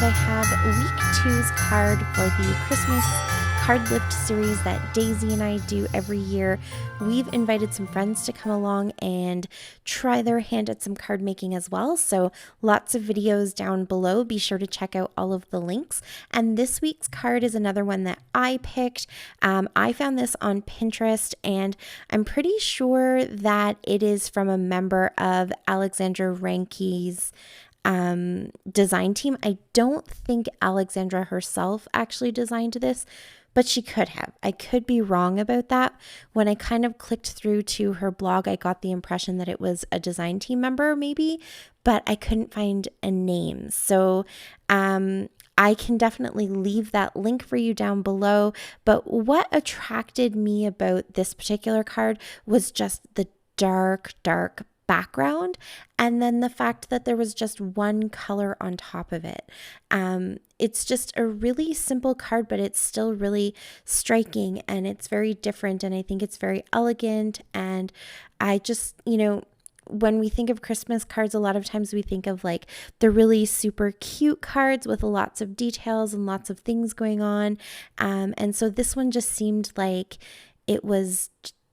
I have week two's card for the Christmas card lift series that Daisy and I do every year. We've invited some friends to come along and try their hand at some card making as well. So lots of videos down below. Be sure to check out all of the links. And this week's card is another one that I picked. I found this on Pinterest, and I'm pretty sure that it is from a member of Alexandra Ranke's design team. I don't think Alexandra herself actually designed this, but she could have. I could be wrong about that. When I kind of clicked through to her blog, I got the impression that it was a design team member maybe, but I couldn't find a name. So I can definitely leave that link for you down below. But what attracted me about this particular card was just the dark background, and then the fact that there was just one color on top of it. It's just a really simple card, but it's still really striking, and it's very different, and I think it's very elegant. And I just, when we think of Christmas cards, a lot of times we think of like the really super cute cards with lots of details and lots of things going on. And so this one just seemed like it was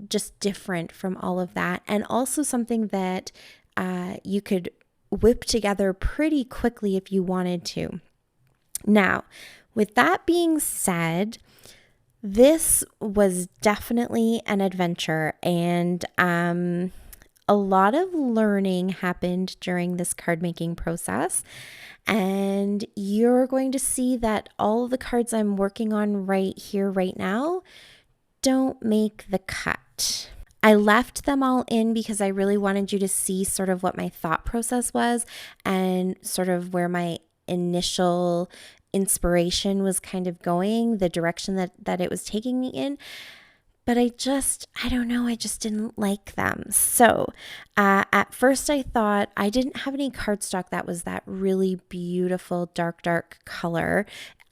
just different from all of that, and also something that you could whip together pretty quickly if you wanted to. Now, with that being said, this was definitely an adventure, and a lot of learning happened during this card making process. And you're going to see that all of the cards I'm working on right here, right now, don't make the cut. I left them all in because I really wanted you to see sort of what my thought process was and sort of where my initial inspiration was kind of going, the direction that it was taking me in. But I don't know, I just didn't like them. So at first I thought I didn't have any cardstock that was that really beautiful dark color.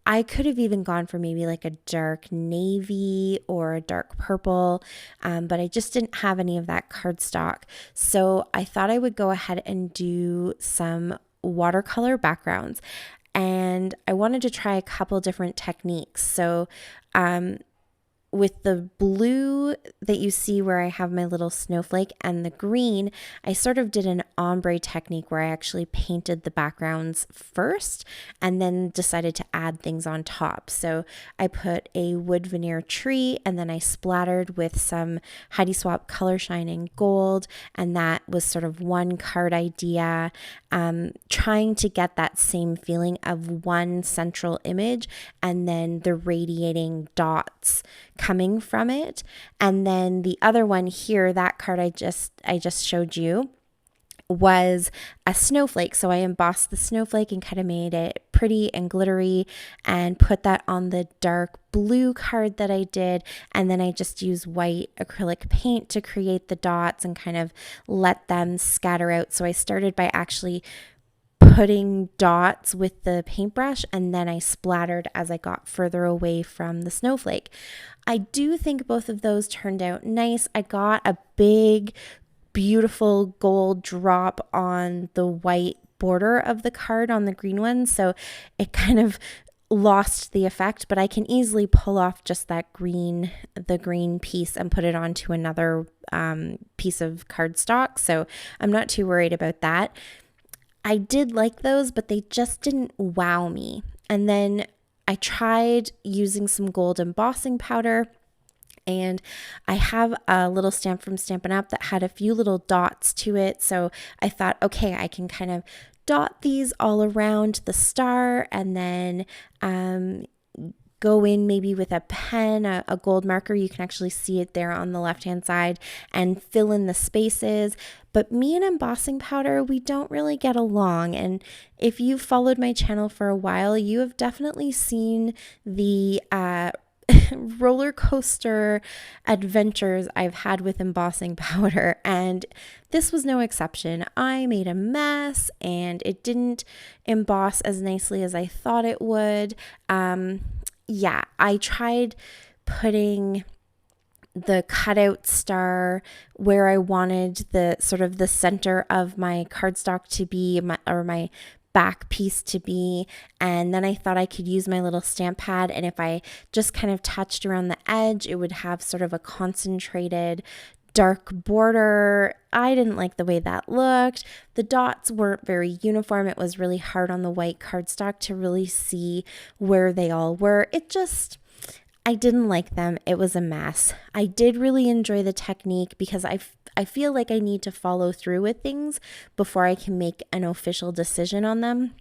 I could have even gone for maybe like a dark navy or a dark purple, but I just didn't have any of that cardstock. So I thought I would go ahead and do some watercolor backgrounds. And I wanted to try a couple different techniques. So with the blue that you see where I have my little snowflake and the green, I sort of did an ombre technique where I actually painted the backgrounds first and then decided to add things on top. So I put a wood veneer tree, and then I splattered with some Heidi Swapp Color Shining Gold, and that was sort of one card idea, trying to get that same feeling of one central image and then the radiating dots coming from it. And then the other one here, that card I just showed you, was a snowflake. So I embossed the snowflake and kind of made it pretty and glittery and put that on the dark blue card that I did. And then I just used white acrylic paint to create the dots and kind of let them scatter out. So I started by actually putting dots with the paintbrush, and then I splattered as I got further away from the snowflake. I do think both of those turned out nice. I got a big, beautiful gold drop on the white border of the card on the green one, so it kind of lost the effect, but I can easily pull off just the green piece and put it onto another piece of cardstock, so I'm not too worried about that. I did like those, but they just didn't wow me. And then I tried using some gold embossing powder, and I have a little stamp from Stampin' Up! That had a few little dots to it. So I thought, okay, I can kind of dot these all around the star, and then go in maybe with a pen, a gold marker. You can actually see it there on the left-hand side, and fill in the spaces. But me and embossing powder, we don't really get along. And if you've followed my channel for a while, you have definitely seen the roller coaster adventures I've had with embossing powder, and this was no exception. I made a mess, and it didn't emboss as nicely as I thought it would. I tried putting the cutout star where I wanted the sort of the center of my cardstock to be, my back piece to be. And then I thought I could use my little stamp pad, and if I just kind of touched around the edge, it would have sort of a concentrated dark border. I didn't like the way that looked. The dots weren't very uniform. It was really hard on the white cardstock to really see where they all were. I didn't like them. It was a mess. I did really enjoy the technique because I feel like I need to follow through with things before I can make an official decision on them.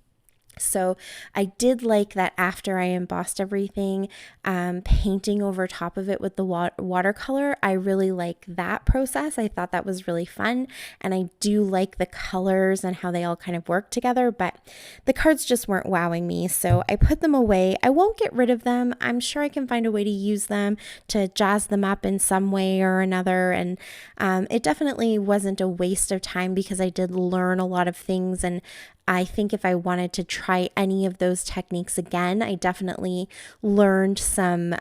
So I did like that after I embossed everything, painting over top of it with the watercolor. I really like that process. I thought that was really fun. And I do like the colors and how they all kind of work together, but the cards just weren't wowing me. So I put them away. I won't get rid of them. I'm sure I can find a way to use them to jazz them up in some way or another. And it definitely wasn't a waste of time because I did learn a lot of things, and I think if I wanted to try any of those techniques again, I definitely learned some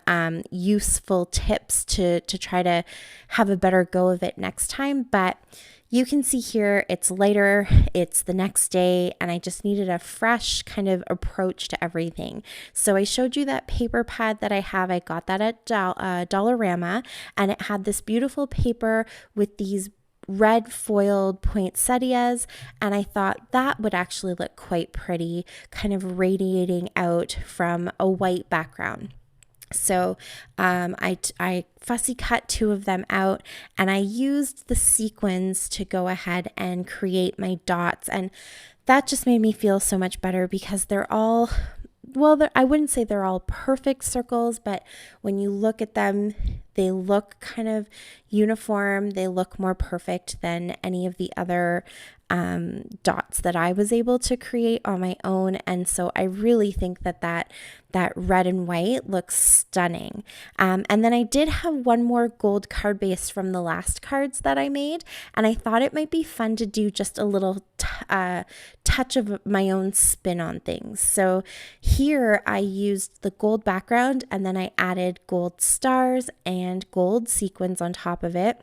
useful tips to try to have a better go of it next time. But you can see here, it's lighter, it's the next day, and I just needed a fresh kind of approach to everything. So I showed you that paper pad that I have. I got that at Dollarama, and it had this beautiful paper with these red foiled poinsettias, and I thought that would actually look quite pretty, kind of radiating out from a white background. So I fussy cut 2 of them out, and I used the sequins to go ahead and create my dots, and that just made me feel so much better because they're all, well, I wouldn't say they're all perfect circles, but when you look at them, they look kind of uniform. They look more perfect than any of the other dots that I was able to create on my own. And so I really think that red and white looks stunning. And then I did have one more gold card base from the last cards that I made, and I thought it might be fun to do just a little touch of my own spin on things. So here I used the gold background, and then I added gold stars and gold sequins on top of it,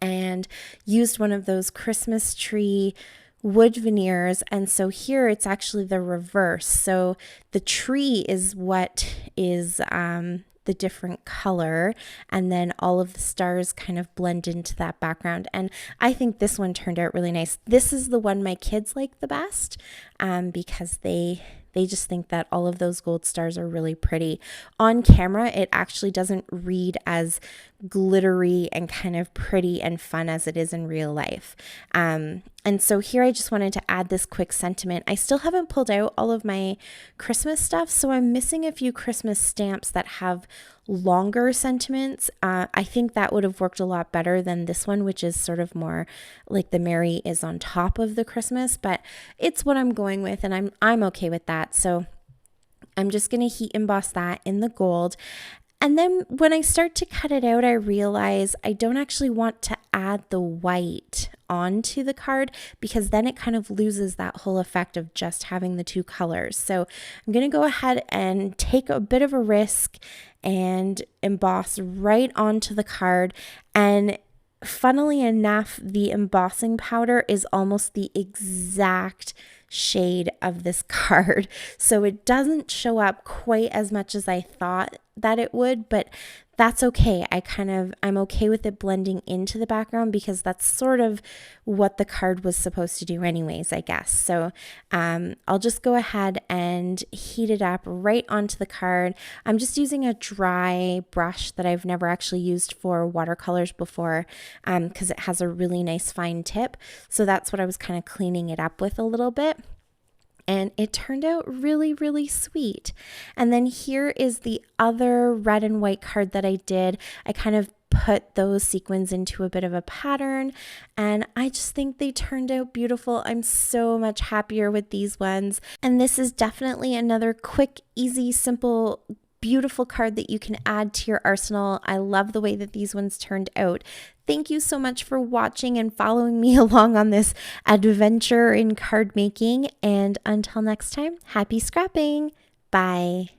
and used one of those Christmas tree wood veneers. And so here it's actually the reverse. So the tree is what is the different color, and then all of the stars kind of blend into that background. And I think this one turned out really nice. This is the one my kids like the best because they just think that all of those gold stars are really pretty. On camera, it actually doesn't read as glittery and kind of pretty and fun as it is in real life. And so here I just wanted to add this quick sentiment. I still haven't pulled out all of my Christmas stuff, so I'm missing a few Christmas stamps that have longer sentiments. I think that would have worked a lot better than this one, which is sort of more like the Mary is on top of the Christmas, but it's what I'm going with, and I'm okay with that. So I'm just going to heat emboss that in the gold. And then when I start to cut it out, I realize I don't actually want to add the white onto the card because then it kind of loses that whole effect of just having the 2 colors. So I'm going to go ahead and take a bit of a risk and emboss right onto the card. And funnily enough, the embossing powder is almost the exact shade of this card. So it doesn't show up quite as much as I thought that it would, but that's okay. I'm okay with it blending into the background because that's sort of what the card was supposed to do anyways, I guess. So I'll just go ahead and heat it up right onto the card. I'm just using a dry brush that I've never actually used for watercolors before because it has a really nice fine tip. So that's what I was kind of cleaning it up with a little bit. And it turned out really, really sweet. And then here is the other red and white card that I did. I kind of put those sequins into a bit of a pattern, and I just think they turned out beautiful. I'm so much happier with these ones. And this is definitely another quick, easy, simple, beautiful card that you can add to your arsenal. I love the way that these ones turned out. Thank you so much for watching and following me along on this adventure in card making. And until next time, happy scrapping. Bye.